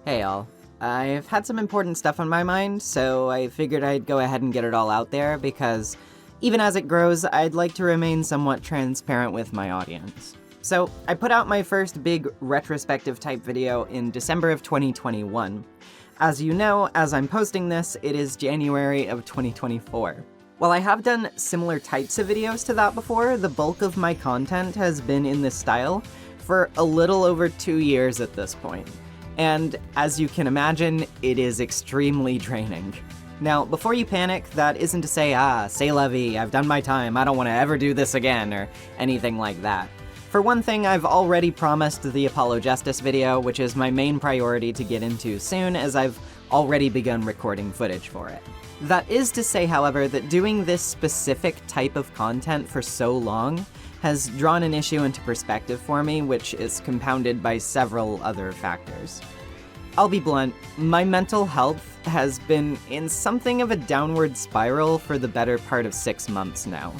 Hey all. I've had some important stuff on my mind, so I figured I'd go ahead and get it all out there because even as it grows, I'd like to remain somewhat transparent with my audience. So I put out my first big retrospective type video in December of 2021. As you know, as I'm posting this, it is January of 2024. While I have done similar types of videos to that before, the bulk of my content has been in this style for a little over 2 years at this point. And as you can imagine, it is extremely draining. Now, before you panic, that isn't to say, c'est la vie, I've done my time, I don't want to ever do this again, or anything like that. For one thing, I've already promised the Apollo Justice video, which is my main priority to get into soon, as I've already begun recording footage for it. That is to say, however, that doing this specific type of content for so long has drawn an issue into perspective for me, which is compounded by several other factors. I'll be blunt, my mental health has been in something of a downward spiral for the better part of 6 months now.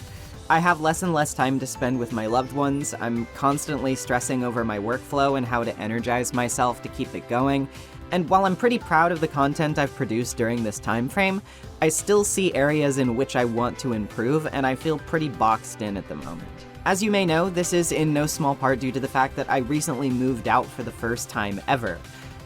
I have less and less time to spend with my loved ones, I'm constantly stressing over my workflow and how to energize myself to keep it going, and while I'm pretty proud of the content I've produced during this time frame, I still see areas in which I want to improve, and I feel pretty boxed in at the moment. As you may know, this is in no small part due to the fact that I recently moved out for the first time ever.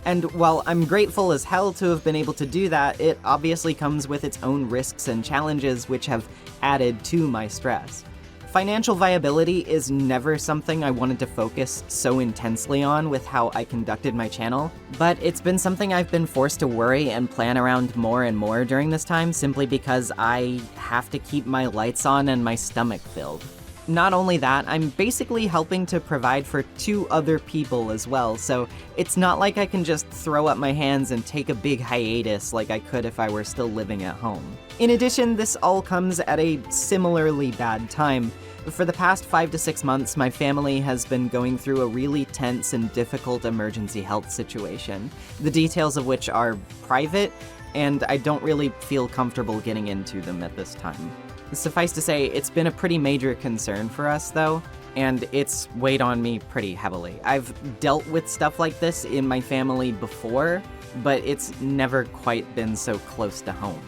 And while I'm grateful as hell to have been able to do that, it obviously comes with its own risks and challenges which have added to my stress. Financial viability is never something I wanted to focus so intensely on with how I conducted my channel, but it's been something I've been forced to worry and plan around more and more during this time simply because I have to keep my lights on and my stomach filled. Not only that, I'm basically helping to provide for 2 other people as well, so it's not like I can just throw up my hands and take a big hiatus like I could if I were still living at home. In addition, this all comes at a similarly bad time. For the past 5 to 6 months, my family has been going through a really tense and difficult emergency health situation, the details of which are private, and I don't really feel comfortable getting into them at this time. Suffice to say, it's been a pretty major concern for us, though, and it's weighed on me pretty heavily. I've dealt with stuff like this in my family before, but it's never quite been so close to home.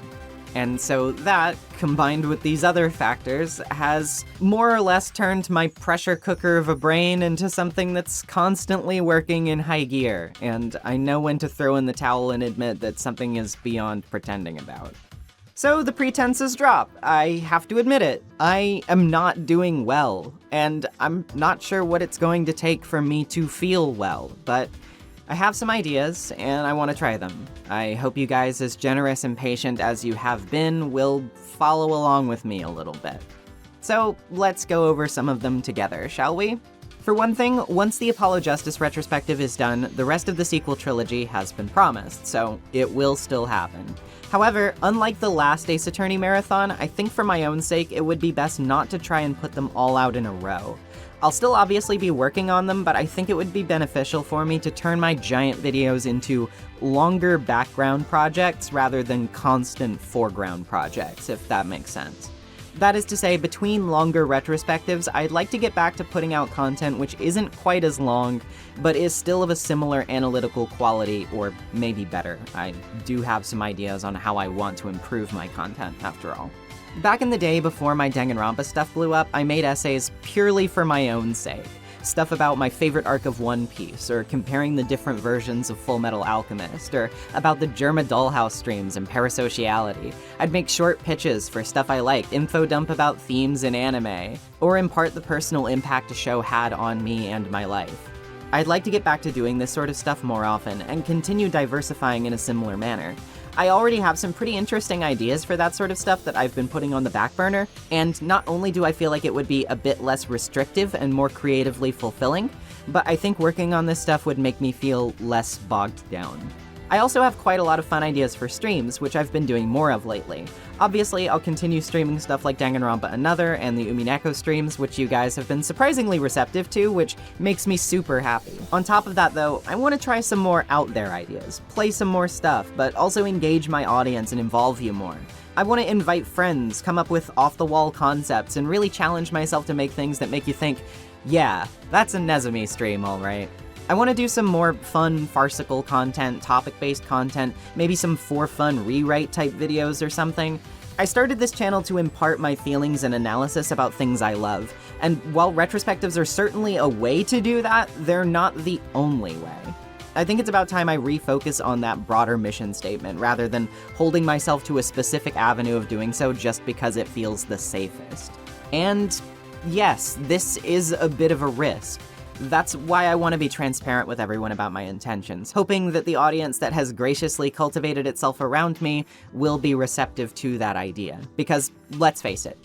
And so that, combined with these other factors, has more or less turned my pressure cooker of a brain into something that's constantly working in high gear, and I know when to throw in the towel and admit that something is beyond pretending about. So the pretenses drop. I have to admit it. I am not doing well, and I'm not sure what it's going to take for me to feel well, but I have some ideas, and I want to try them. I hope you guys, as generous and patient as you have been, will follow along with me a little bit. So let's go over some of them together, shall we? For one thing, once the Apollo Justice retrospective is done, the rest of the sequel trilogy has been promised, so it will still happen. However, unlike the last Ace Attorney marathon, I think for my own sake it would be best not to try and put them all out in a row. I'll still obviously be working on them, but I think it would be beneficial for me to turn my giant videos into longer background projects rather than constant foreground projects, if that makes sense. That is to say, between longer retrospectives, I'd like to get back to putting out content which isn't quite as long, but is still of a similar analytical quality, or maybe better. I do have some ideas on how I want to improve my content, after all. Back in the day, before my Danganronpa stuff blew up, I made essays purely for my own sake. Stuff about my favorite arc of One Piece, or comparing the different versions of Fullmetal Alchemist, or about the Germa Dollhouse streams and parasociality. I'd make short pitches for stuff I liked, info dump about themes in anime, or impart the personal impact a show had on me and my life. I'd like to get back to doing this sort of stuff more often, and continue diversifying in a similar manner. I already have some pretty interesting ideas for that sort of stuff that I've been putting on the back burner, and not only do I feel like it would be a bit less restrictive and more creatively fulfilling, but I think working on this stuff would make me feel less bogged down. I also have quite a lot of fun ideas for streams, which I've been doing more of lately. Obviously, I'll continue streaming stuff like Danganronpa Another and the Umineko streams, which you guys have been surprisingly receptive to, which makes me super happy. On top of that though, I want to try some more out there ideas, play some more stuff, but also engage my audience and involve you more. I want to invite friends, come up with off-the-wall concepts, and really challenge myself to make things that make you think, yeah, that's a Nezumi stream, alright. I want to do some more fun, farcical content, topic-based content, maybe some for fun rewrite type videos or something. I started this channel to impart my feelings and analysis about things I love, and while retrospectives are certainly a way to do that, they're not the only way. I think it's about time I refocus on that broader mission statement, rather than holding myself to a specific avenue of doing so just because it feels the safest. And yes, this is a bit of a risk. That's why I want to be transparent with everyone about my intentions, hoping that the audience that has graciously cultivated itself around me will be receptive to that idea. Because, let's face it,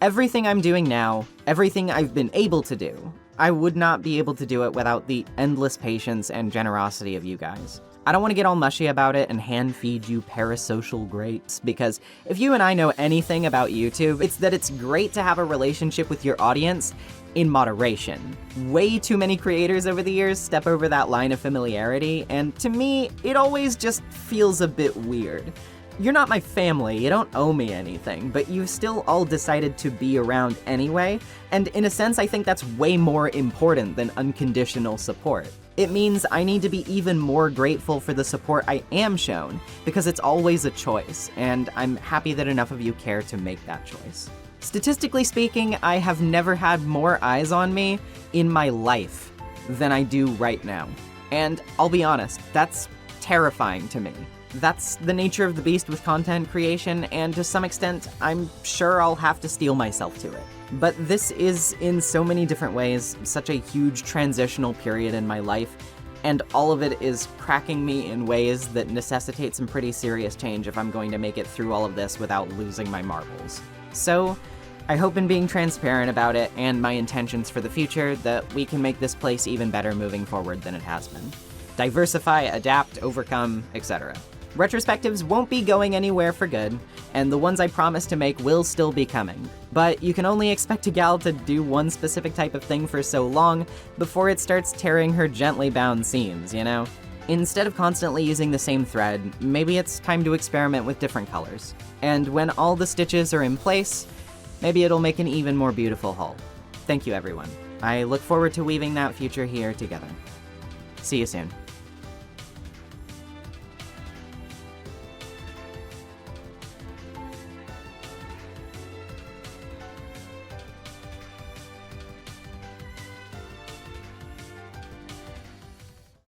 everything I'm doing now, everything I've been able to do, I would not be able to do it without the endless patience and generosity of you guys. I don't want to get all mushy about it and hand feed you parasocial greats, because if you and I know anything about YouTube, it's that it's great to have a relationship with your audience in moderation. Way too many creators over the years step over that line of familiarity, and to me, it always just feels a bit weird. You're not my family, you don't owe me anything, but you've still all decided to be around anyway, and in a sense I think that's way more important than unconditional support. It means I need to be even more grateful for the support I am shown, because it's always a choice, and I'm happy that enough of you care to make that choice. Statistically speaking, I have never had more eyes on me in my life than I do right now. And I'll be honest, that's terrifying to me. That's the nature of the beast with content creation, and to some extent, I'm sure I'll have to steel myself to it. But this is, in so many different ways, such a huge transitional period in my life, and all of it is cracking me in ways that necessitate some pretty serious change if I'm going to make it through all of this without losing my marbles. So, I hope in being transparent about it and my intentions for the future that we can make this place even better moving forward than it has been. Diversify, adapt, overcome, etc. Retrospectives won't be going anywhere for good, and the ones I promised to make will still be coming. But you can only expect a gal to do one specific type of thing for so long before it starts tearing her gently bound seams, you know? Instead of constantly using the same thread, maybe it's time to experiment with different colors. And when all the stitches are in place, maybe it'll make an even more beautiful hull. Thank you, everyone. I look forward to weaving that future here together. See you soon.